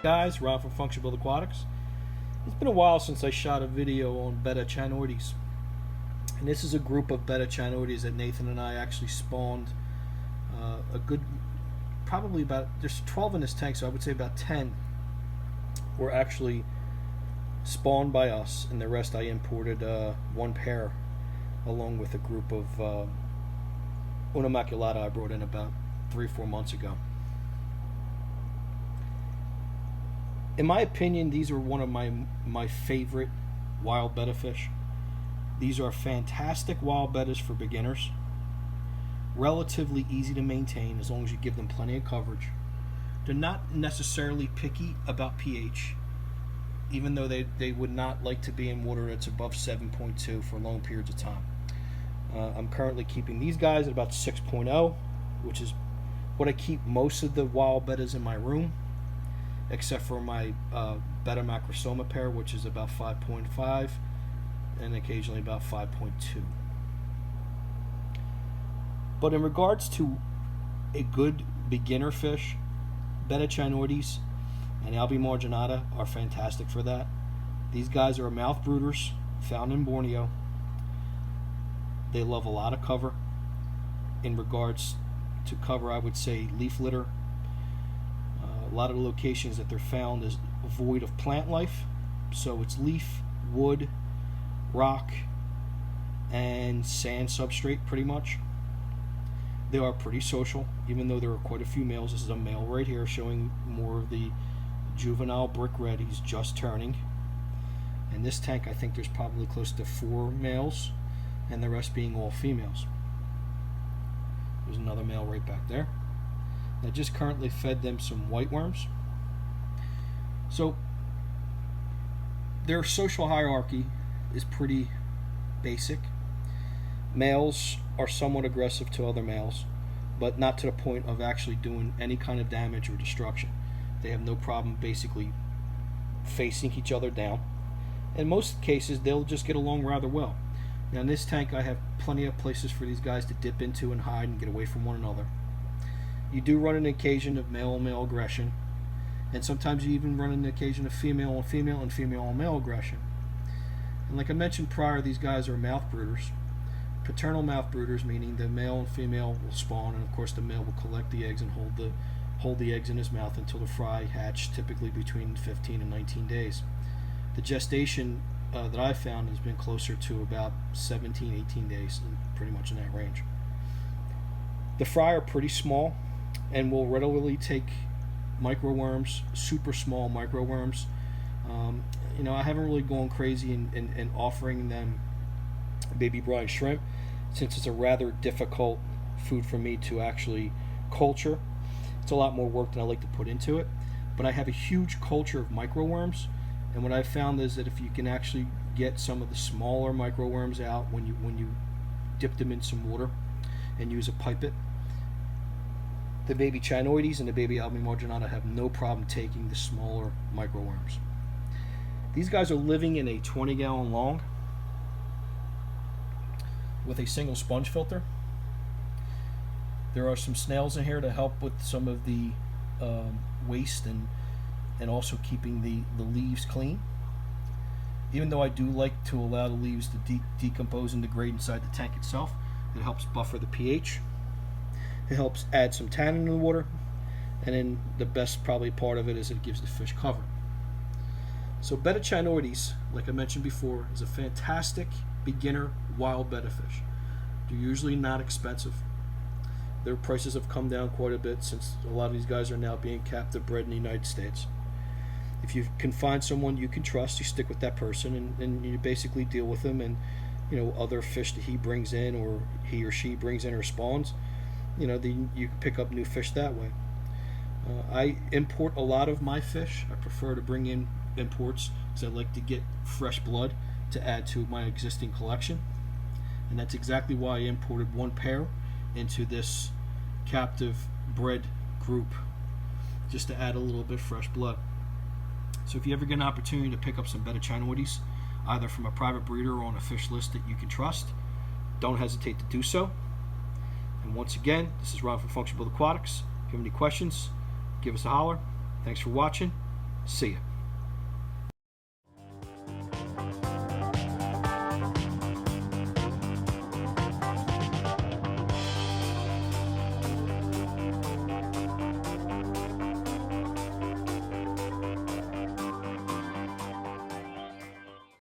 Guys, Ron from FunctionBuilt-Aquatics. It's been a while since I shot a video on Betta channoides, and this is a group of Betta channoides that Nathan and I actually spawned. A good, probably about, there's 12 in this tank, so I would say about 10 were actually spawned by us, and the rest I imported one pair along with a group of Untitled I brought in about 3-4 months ago. In my opinion, these are one of my favorite wild betta fish. These are fantastic wild bettas for beginners. Relatively easy to maintain as long as you give them plenty of coverage. They're not necessarily picky about pH, even though they would not like to be in water that's above 7.2 for long periods of time. I'm currently keeping these guys at about 6.0, which is what I keep most of the wild bettas in my room, except for my Betta macrosoma pair, which is about 5.5 and occasionally about 5.2. But in regards to a good beginner fish, Betta channoides and Albi marginata are fantastic for that. These guys are mouth brooders found in Borneo. They love a lot of cover. In regards to cover, I would say leaf litter. A lot of the locations that they're found is void of plant life, so it's leaf, wood, rock, and sand substrate pretty much. They are pretty social, even though there are quite a few males. This is a male right here showing more of the juvenile brick red. He's just turning. In this tank, I think there's probably close to 4 males, and the rest being all females. There's another male right back there. I just currently fed them some white worms. So their social hierarchy is pretty basic. Males are somewhat aggressive to other males, but not to the point of actually doing any kind of damage or destruction. They have no problem basically facing each other down. In most cases, they'll just get along rather well. Now in this tank, I have plenty of places for these guys to dip into and hide and get away from one another. You do run an occasion of male-on-male aggression, and sometimes you even run an occasion of female-on-female and female-on-male aggression. And like I mentioned prior, these guys are mouth brooders. Paternal mouth brooders, meaning the male and female will spawn, and of course the male will collect the eggs and hold the eggs in his mouth until the fry hatch, typically between 15 and 19 days. The gestation that I've found has been closer to about 17, 18 days, and pretty much in that range. The fry are pretty small and will readily take microworms, super small microworms. I haven't really gone crazy in offering them baby brine shrimp, since it's a rather difficult food for me to actually culture. It's a lot more work than I like to put into it, but I have a huge culture of microworms, and what I've found is that if you can actually get some of the smaller microworms out when you dip them in some water and use a pipette, the baby channoides and the baby Albi marginata have no problem taking the smaller microworms. These guys are living in a 20-gallon long with a single sponge filter. There are some snails in here to help with some of the waste and also keeping the leaves clean. Even though I do like to allow the leaves to decompose and degrade inside the tank itself, it helps buffer the pH. It helps add some tannin in the water, and then the best probably part of it is it gives the fish cover. So Betta channoides, like I mentioned before, is a fantastic beginner wild betta fish. They're usually not expensive. Their prices have come down quite a bit since a lot of these guys are now being captive bred in the United States. If you can find someone you can trust, you stick with that person and you basically deal with them, and other fish that he brings in or he or she brings in or spawns, you can pick up new fish that way. I import a lot of my fish. I prefer to bring in imports because I like to get fresh blood to add to my existing collection, and that's exactly why I imported one pair into this captive bred group, just to add a little bit fresh blood. So if you ever get an opportunity to pick up some Betta channoides, either from a private breeder or on a fish list that you can trust, don't hesitate to do so. And once again, this is Ron from FunctionBuilt-Aquatics. If you have any questions, give us a holler. Thanks for watching. See ya.